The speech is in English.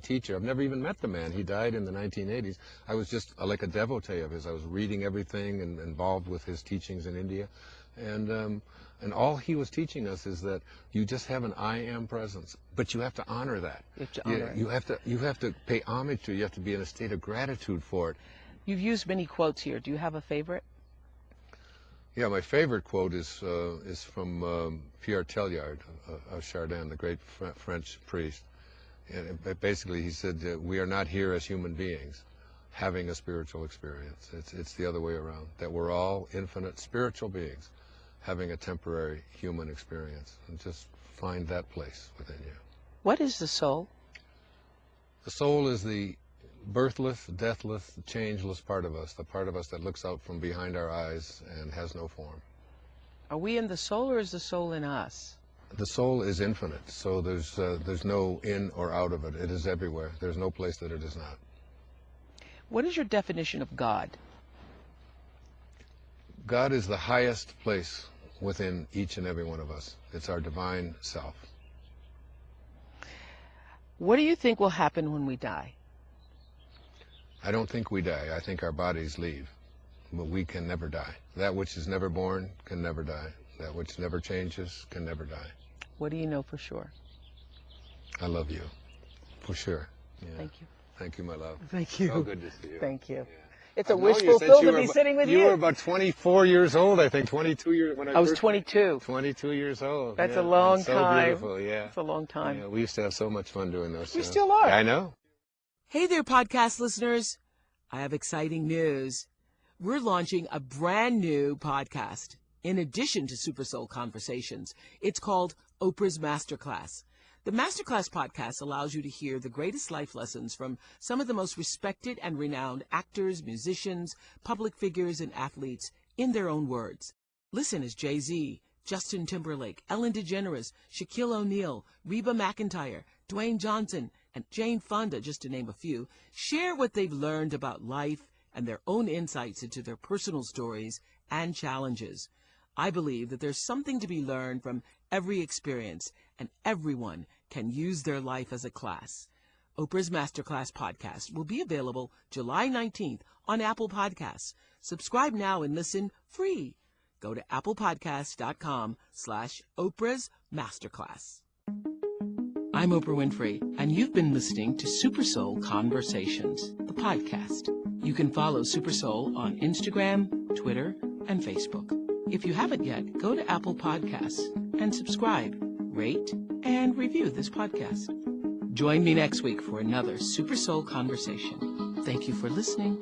teacher. I've never even met the man. He died in the 1980s. I was just like a devotee of his. I was reading everything and involved with his teachings in India. And all he was teaching us is that you just have an I am presence, but you have to honor that. You have to honor it. You have to pay homage to it. You have to be in a state of gratitude for it. You've used many quotes here. Do you have a favorite? Yeah, my favorite quote is from Pierre Teilhard of Chardin, the great French priest. And basically, he said, "We are not here as human beings, having a spiritual experience. It's the other way around. That we're all infinite spiritual beings, having a temporary human experience, and just find that place within you." What is the soul? The soul is the birthless, deathless, changeless part of us, the part of us that looks out from behind our eyes and has no form. Are we in the soul, or is the soul in us? The soul is infinite, so there's no in or out of it. It is everywhere. There's no place that it is not. What is your definition of God? God is the highest place within each and every one of us. It's our divine self. What do you think will happen when we die? I don't think we die. I think our bodies leave, but we can never die. That which is never born can never die. That which never changes can never die. What do you know for sure? I love you, for sure. Yeah. Thank you. Thank you, my love. Thank you. So good to see you. Thank you. Yeah. It's a I've known wish you since fulfilled you to were be sitting with You you. were about 24 years old, I think. 22 years when I was first- 22. 22 years old. That's yeah. a long It's so time. beautiful, yeah. It's a long time. Yeah, we used to have so much fun doing those. We shows. still are. I know. Hey there, podcast listeners. I have exciting news. We're launching a brand new podcast. In addition to Super Soul Conversations, it's called Oprah's Masterclass. The Masterclass podcast allows you to hear the greatest life lessons from some of the most respected and renowned actors, musicians, public figures, and athletes in their own words. Listen as Jay-Z, Justin Timberlake, Ellen DeGeneres, Shaquille O'Neal, Reba McEntire, Dwayne Johnson, and Jane Fonda, just to name a few, share what they've learned about life and their own insights into their personal stories and challenges. I believe that there's something to be learned from every experience, and everyone can use their life as a class. Oprah's Masterclass podcast will be available July 19th on Apple Podcasts. Subscribe now and listen free. Go to applepodcast.com/Oprah's Masterclass. I'm Oprah Winfrey, and you've been listening to Super Soul Conversations, the podcast. You can follow Super Soul on Instagram, Twitter, and Facebook. If you haven't yet, go to Apple Podcasts and subscribe, rate, and review this podcast. Join me next week for another Super Soul Conversation. Thank you for listening.